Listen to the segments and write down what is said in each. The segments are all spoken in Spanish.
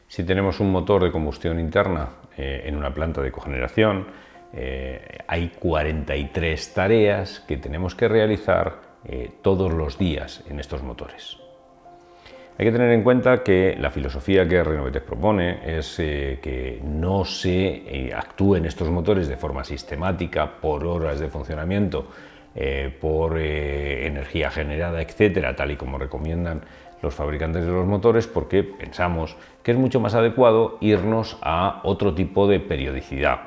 Si tenemos un motor de combustión interna en una planta de cogeneración, hay 43 tareas que tenemos que realizar todos los días en estos motores. Hay que tener en cuenta que la filosofía que Renovitec propone es que no se actúe en estos motores de forma sistemática por horas de funcionamiento, por energía generada, etcétera, tal y como recomiendan los fabricantes de los motores, porque pensamos que es mucho más adecuado irnos a otro tipo de periodicidad,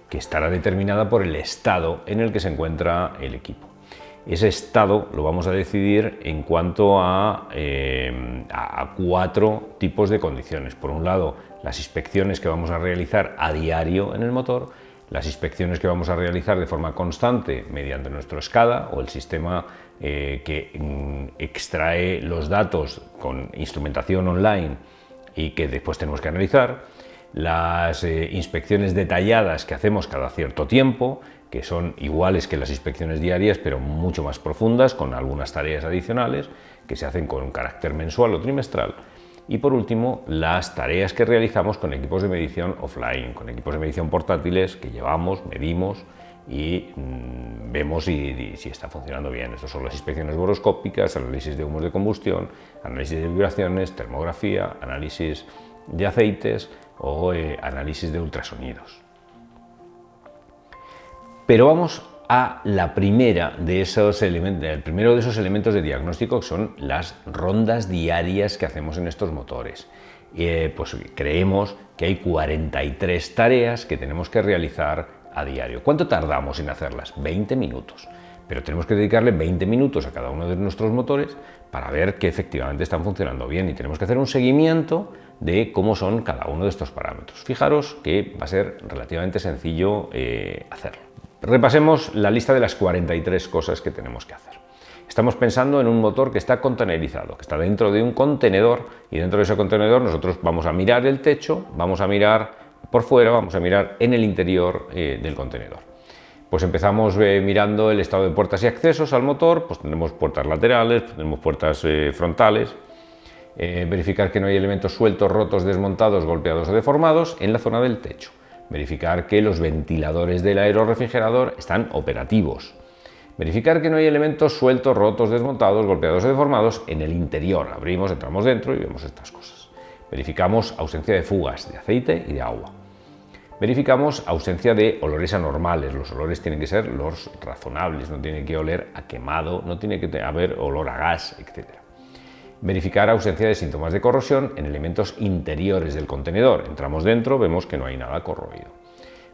que estará determinada por el estado en el que se encuentra el equipo. Ese estado lo vamos a decidir en cuanto a 4 tipos de condiciones. Por un lado, las inspecciones que vamos a realizar a diario en el motor, las inspecciones que vamos a realizar de forma constante mediante nuestro SCADA o el sistema que extrae los datos con instrumentación online y que después tenemos que analizar, las inspecciones detalladas que hacemos cada cierto tiempo, que son iguales que las inspecciones diarias, pero mucho más profundas, con algunas tareas adicionales que se hacen con carácter mensual o trimestral. Y por último, las tareas que realizamos con equipos de medición offline, con equipos de medición portátiles que llevamos, medimos y vemos si está funcionando bien. Estas son las inspecciones boroscópicas, análisis de humos de combustión, análisis de vibraciones, termografía, análisis de aceites o análisis de ultrasonidos. Pero vamos a la primera de esos elementos, el primero de esos elementos de diagnóstico, que son las rondas diarias que hacemos en estos motores. Pues creemos que hay 43 tareas que tenemos que realizar a diario. ¿Cuánto tardamos en hacerlas? 20 minutos. Pero tenemos que dedicarle 20 minutos a cada uno de nuestros motores para ver que efectivamente están funcionando bien, y tenemos que hacer un seguimiento de cómo son cada uno de estos parámetros. Fijaros que va a ser relativamente sencillo hacerlo. Repasemos la lista de las 43 cosas que tenemos que hacer. Estamos pensando en un motor que está containerizado, que está dentro de un contenedor, y dentro de ese contenedor nosotros vamos a mirar el techo, vamos a mirar por fuera, vamos a mirar en el interior del contenedor. Pues empezamos mirando el estado de puertas y accesos al motor. Pues tenemos puertas laterales, tenemos puertas frontales. Verificar que no hay elementos sueltos, rotos, desmontados, golpeados o deformados en la zona del techo. Verificar que los ventiladores del aerorefrigerador están operativos. Verificar que no hay elementos sueltos, rotos, desmontados, golpeados o deformados en el interior. Abrimos, entramos dentro y vemos estas cosas. Verificamos ausencia de fugas de aceite y de agua. Verificamos ausencia de olores anormales. Los olores tienen que ser los razonables, no tiene que oler a quemado, no tiene que haber olor a gas, etc. Verificar ausencia de síntomas de corrosión en elementos interiores del contenedor. Entramos dentro, vemos que no hay nada corroído.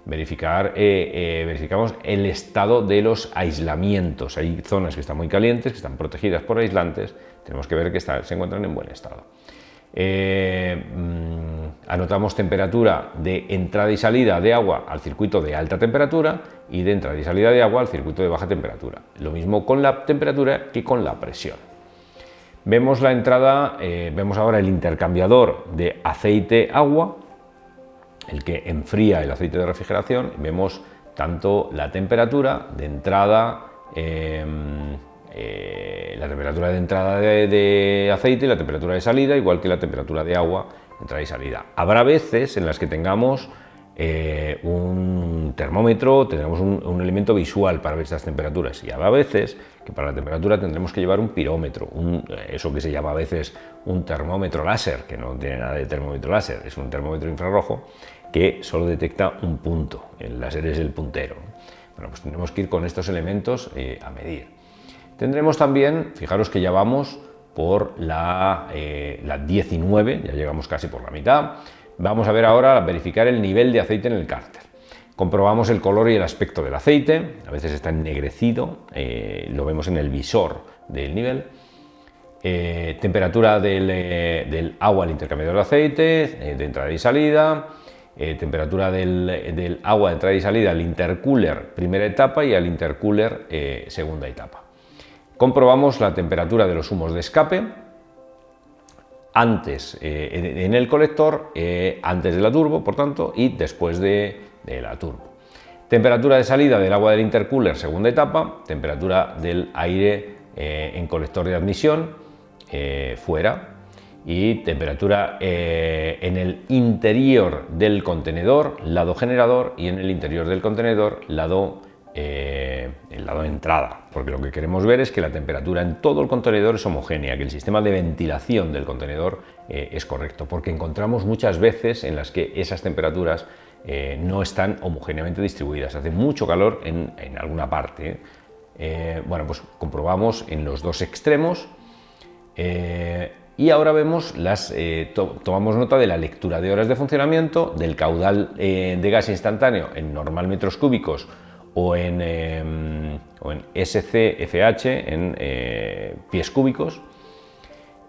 Verificamos el estado de los aislamientos. Hay zonas que están muy calientes, que están protegidas por aislantes. Tenemos que ver que se encuentran en buen estado. Anotamos temperatura de entrada y salida de agua al circuito de alta temperatura y de entrada y salida de agua al circuito de baja temperatura. Lo mismo con la temperatura que con la presión. Vemos la entrada, vemos ahora el intercambiador de aceite-agua, el que enfría el aceite de refrigeración. Vemos tanto la temperatura de entrada, la temperatura de entrada de aceite y la temperatura de salida, igual que la temperatura de agua, entrada y salida. Habrá veces en las que tengamos un termómetro, tendremos un elemento visual para ver estas temperaturas, y habrá veces que para la temperatura tendremos que llevar un pirómetro, eso que se llama a veces un termómetro láser, que no tiene nada de termómetro láser, es un termómetro infrarrojo que solo detecta un punto, el láser es el puntero. Bueno, pues tendremos que ir con estos elementos a medir. Tendremos también, fijaros que ya vamos por la 19, ya llegamos casi por la mitad. Vamos a ver ahora, verificar el nivel de aceite en el cárter. Comprobamos el color y el aspecto del aceite, a veces está ennegrecido, lo vemos en el visor del nivel. Temperatura del agua al intercambiador de aceite, de entrada y salida. Temperatura del agua de entrada y salida al intercooler primera etapa y al intercooler segunda etapa. Comprobamos la temperatura de los humos de escape antes en el colector, antes de la turbo, por tanto, y después de la turbo. Temperatura de salida del agua del intercooler segunda etapa, temperatura del aire en colector de admisión fuera, y temperatura en el interior del contenedor, lado generador, y en el interior del contenedor, el lado de entrada, porque lo que queremos ver es que la temperatura en todo el contenedor es homogénea, que el sistema de ventilación del contenedor es correcto, porque encontramos muchas veces en las que esas temperaturas no están homogéneamente distribuidas, hace mucho calor en alguna parte. Bueno, pues comprobamos en los dos extremos. Y ahora vemos tomamos nota de la lectura de horas de funcionamiento, del caudal de gas instantáneo en normal metros cúbicos o en SCFH, en pies cúbicos.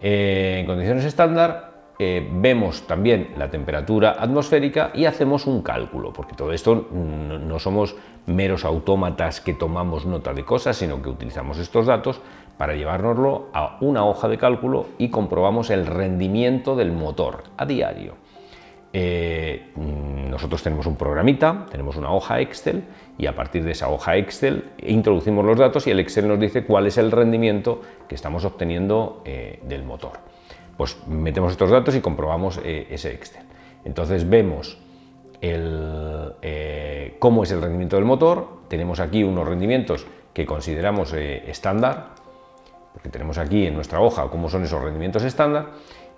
En condiciones estándar vemos también la temperatura atmosférica y hacemos un cálculo, porque todo esto no somos meros autómatas que tomamos nota de cosas, sino que utilizamos estos datos para llevárnoslo a una hoja de cálculo y comprobamos el rendimiento del motor a diario. Nosotros tenemos un programita, tenemos una hoja Excel, y a partir de esa hoja Excel introducimos los datos y el Excel nos dice cuál es el rendimiento que estamos obteniendo del motor. Pues metemos estos datos y comprobamos ese Excel. Entonces vemos cómo es el rendimiento del motor. Tenemos aquí unos rendimientos que consideramos estándar, porque tenemos aquí en nuestra hoja cómo son esos rendimientos estándar,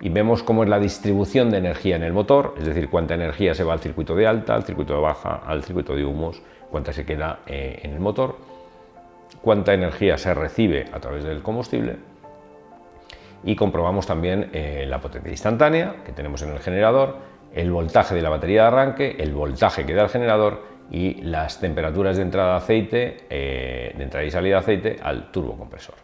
y vemos cómo es la distribución de energía en el motor, es decir, cuánta energía se va al circuito de alta, al circuito de baja, al circuito de humos, cuánta se queda en el motor, cuánta energía se recibe a través del combustible, y comprobamos también la potencia instantánea que tenemos en el generador, el voltaje de la batería de arranque, el voltaje que da el generador y las temperaturas de entrada de aceite, de entrada y salida de aceite al turbocompresor.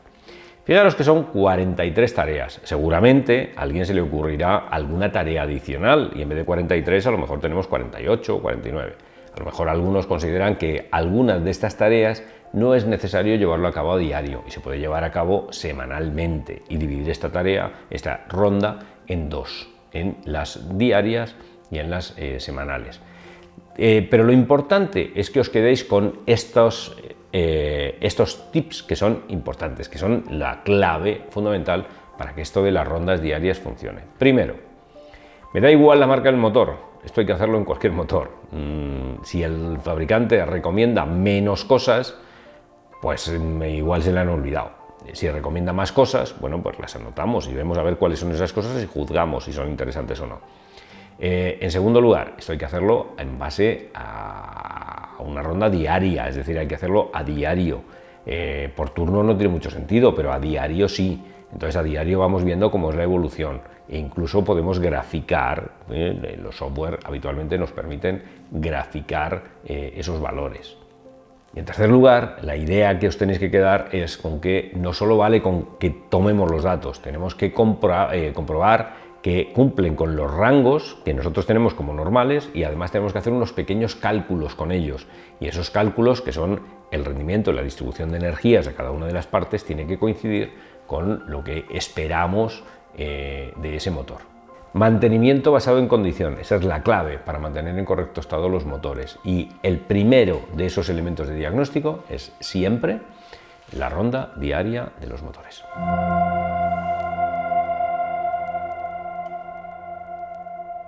Fijaros que son 43 tareas. Seguramente a alguien se le ocurrirá alguna tarea adicional y en vez de 43 a lo mejor tenemos 48 o 49. A lo mejor algunos consideran que algunas de estas tareas no es necesario llevarlo a cabo a diario y se puede llevar a cabo semanalmente y dividir esta tarea, esta ronda, en dos, en las diarias y en las semanales. Pero lo importante es que os quedéis con estos tips que son importantes, que son la clave fundamental para que esto de las rondas diarias funcione. Primero, me da igual la marca del motor, esto hay que hacerlo en cualquier motor. Si el fabricante recomienda menos cosas, pues igual se le han olvidado. Si recomienda más cosas, bueno, pues las anotamos y vemos a ver cuáles son esas cosas y juzgamos si son interesantes o no. En segundo lugar, esto hay que hacerlo en base a una ronda diaria, es decir, hay que hacerlo a diario. Por turno no tiene mucho sentido, pero a diario sí. Entonces a diario vamos viendo cómo es la evolución e incluso podemos graficar, los software habitualmente nos permiten graficar esos valores. Y en tercer lugar, la idea que os tenéis que quedar es con que no solo vale con que tomemos los datos, tenemos que comprobar que cumplen con los rangos que nosotros tenemos como normales y además tenemos que hacer unos pequeños cálculos con ellos. Y esos cálculos, que son el rendimiento y la distribución de energías a cada una de las partes, tiene que coincidir con lo que esperamos de ese motor. Mantenimiento basado en condición, esa es la clave para mantener en correcto estado los motores. Y el primero de esos elementos de diagnóstico es siempre la ronda diaria de los motores.